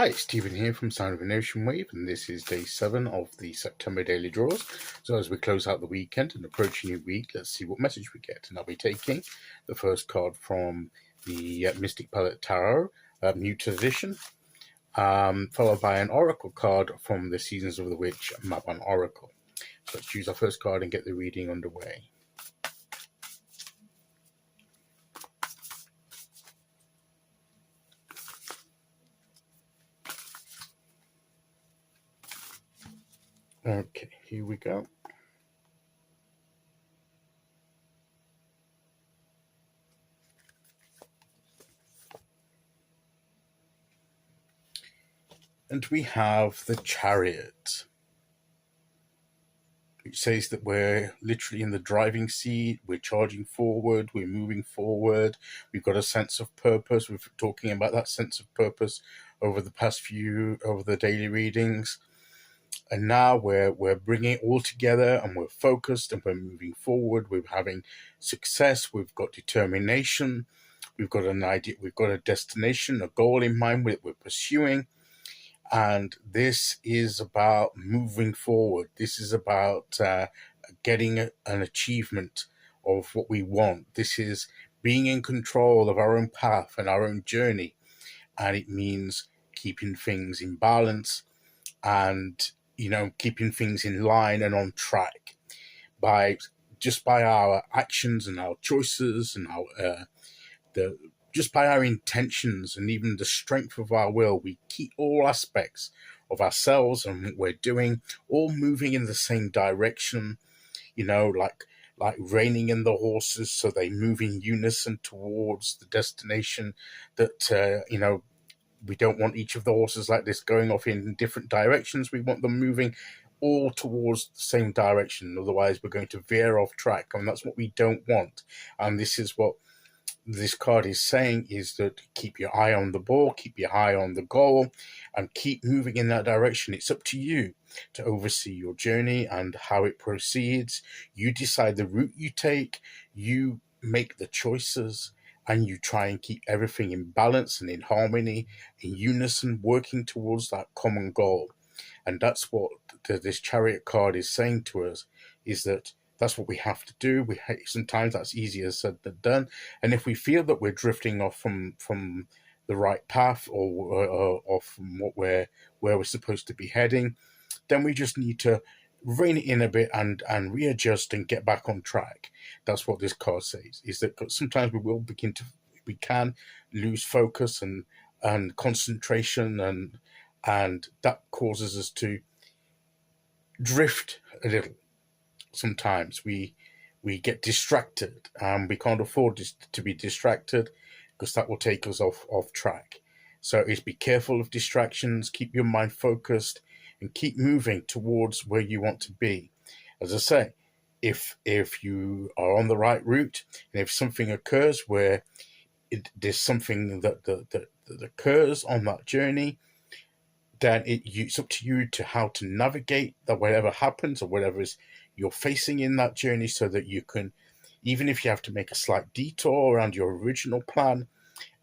Hi, it's Stephen here from Sound of an Ocean Wave, and this is day 7 of the September daily draws. So as we close out the weekend and approach a new week, let's see what message we get. And I'll be taking the first card from the Mystic Palette Tarot, Muted Edition, followed by an Oracle card from the Seasons of the Witch Mabon Oracle. So let's choose our first card and get the reading underway. Okay, here we go. And we have the Chariot, which says that we're literally in the driving seat, we're charging forward, we're moving forward, we've got a sense of purpose. We've been talking about that sense of purpose over the daily readings. And now we're bringing it all together, and we're focused, and we're moving forward. We're having success. We've got determination. We've got an idea. We've got a destination, a goal in mind that we're pursuing. And this is about moving forward. This is about getting an achievement of what we want. This is being in control of our own path and our own journey. And it means keeping things in balance and, keeping things in line and on track by our actions and our choices and just by our intentions and even the strength of our will. We keep all aspects of ourselves and what we're doing all moving in the same direction, like reining in the horses so they move in unison towards the destination that, we don't want each of the horses like this going off in different directions. We want them moving all towards the same direction. Otherwise, we're going to veer off track, and that's what we don't want. And this is what this card is saying, is that keep your eye on the ball, keep your eye on the goal, and keep moving in that direction. It's up to you to oversee your journey and how it proceeds. You decide the route you take, you make the choices, and you try and keep everything in balance and in harmony, in unison, working towards that common goal. And that's what this Chariot card is saying to us, is that that's what we have to do. Sometimes that's easier said than done. And if we feel that we're drifting off from the right path or from where we're supposed to be heading, then we just need to rein it in a bit and readjust and get back on track. That's what this card says, is that sometimes we can lose focus and concentration, and that causes us to drift a little. Sometimes we get distracted, and we can't afford to be distracted, because that will take us off track. So is be careful of distractions, keep your mind focused, and keep moving towards where you want to be. As I say, if you are on the right route, and if something occurs where there's something that occurs on that journey, then it's up to you to how to navigate that whatever happens or whatever is you're facing in that journey, so that you can, even if you have to make a slight detour around your original plan,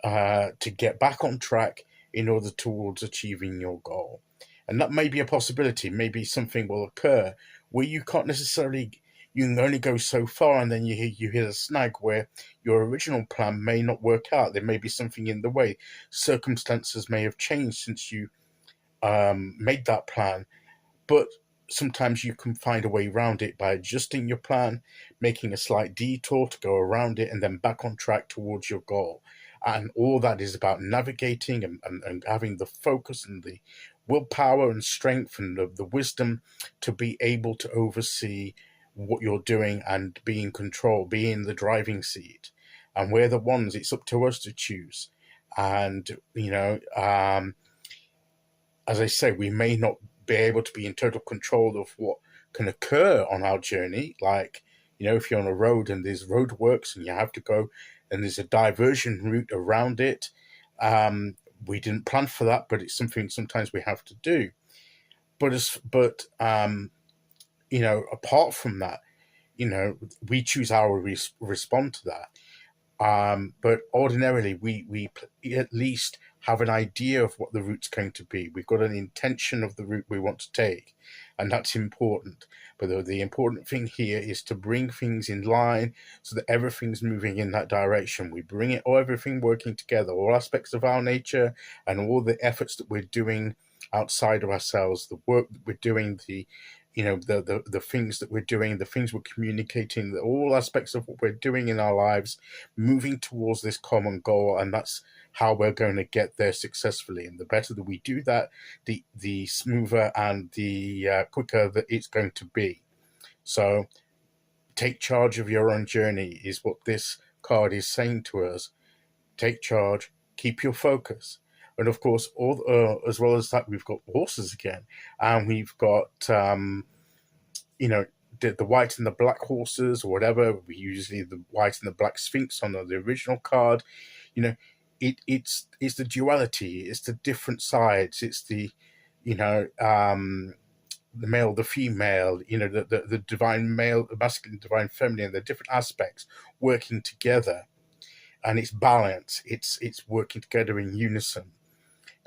to get back on track in order towards achieving your goal. And that may be a possibility. Maybe something will occur where you can't necessarily, you can only go so far, and then you hit a snag where your original plan may not work out. There may be something in the way. Circumstances may have changed since you made that plan, but sometimes you can find a way around it by adjusting your plan, making a slight detour to go around it, and then back on track towards your goal. And all that is about navigating and having the focus and the willpower and strength and the wisdom to be able to oversee what you're doing and be in control, be in the driving seat. And we're the ones, it's up to us to choose. And, as I say, we may not be able to be in total control of what can occur on our journey. Like, if you're on a road and there's roadworks and you have to go and there's a diversion route around it, we didn't plan for that, but it's something sometimes we have to do. But apart from that, we choose how we respond to that. But ordinarily, we at least have an idea of what the route's going to be. We've got an intention of the route we want to take, and that's important. But the important thing here is to bring things in line so that everything's moving in that direction. We bring it, all everything working together, all aspects of our nature and all the efforts that we're doing outside of ourselves, the work that we're doing, the things that we're doing, the things we're communicating, all aspects of what we're doing in our lives, moving towards this common goal. And that's how we're going to get there successfully. And the better that we do that, the smoother and the quicker that it's going to be. So take charge of your own journey is what this card is saying to us. Take charge, keep your focus. And of course, as well as that, we've got horses again, and we've got the white and the black horses, or whatever. We usually the white and the black sphinx on the original card. It's the duality. It's the different sides. It's the male, the female. The divine male, the masculine, divine feminine. The different aspects working together, and it's balance. It's working together in unison.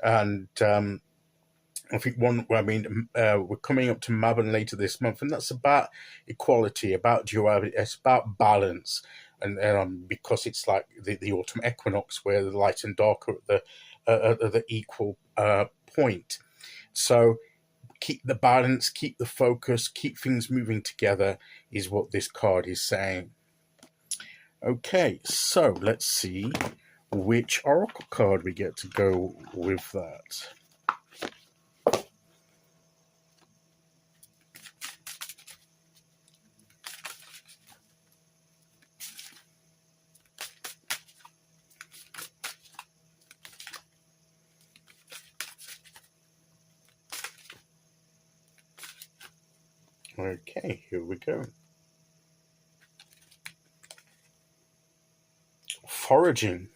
And I think we're coming up to Mabon later this month, and that's about equality, about duality, it's about balance, and because it's like the autumn equinox, where the light and dark are at the equal point. So keep the balance, keep the focus, keep things moving together is what this card is saying. Okay, so let's see which oracle card we get to go with that. Okay, here we go. Foraging.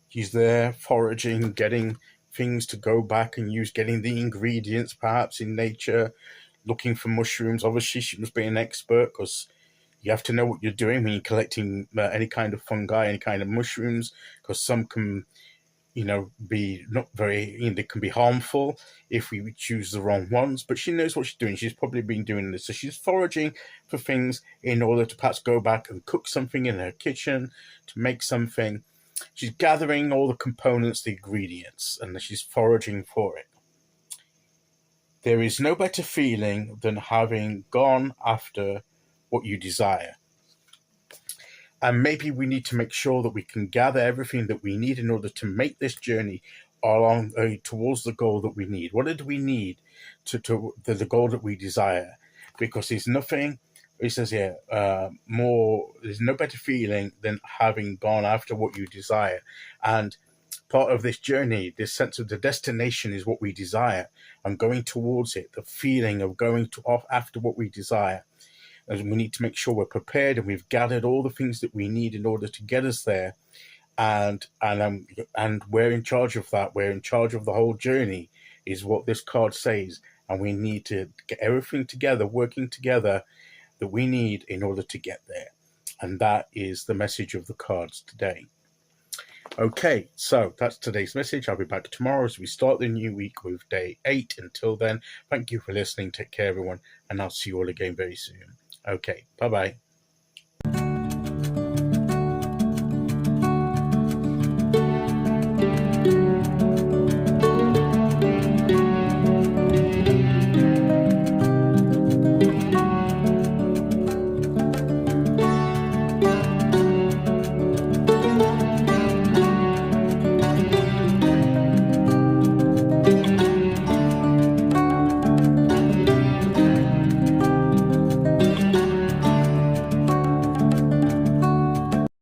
He's there foraging, getting things to go back and use, getting the ingredients perhaps in nature, looking for mushrooms. Obviously, she must be an expert, because you have to know what you're doing when you're collecting any kind of fungi, any kind of mushrooms, because some can be not very, they can be harmful if we choose the wrong ones. But she knows what she's doing. She's probably been doing this. So she's foraging for things in order to perhaps go back and cook something in her kitchen, to make something. She's gathering all the components, the ingredients, and she's foraging for it. There is no better feeling than having gone after what you desire. And maybe we need to make sure that we can gather everything that we need in order to make this journey along towards the goal that we need. What do we need to the goal that we desire? Because there's nothing, it says here, there's no better feeling than having gone after what you desire. And part of this journey, this sense of the destination is what we desire, and going towards it, the feeling of going off after what we desire. And we need to make sure we're prepared and we've gathered all the things that we need in order to get us there. And we're in charge of that. We're in charge of the whole journey, is what this card says. And we need to get everything together, working together, that we need in order to get there. And that is the message of the cards today. Okay, so that's today's message. I'll be back tomorrow as we start the new week with day 8. Until then, thank you for listening. Take care, everyone, and I'll see you all again very soon. Okay, bye-bye.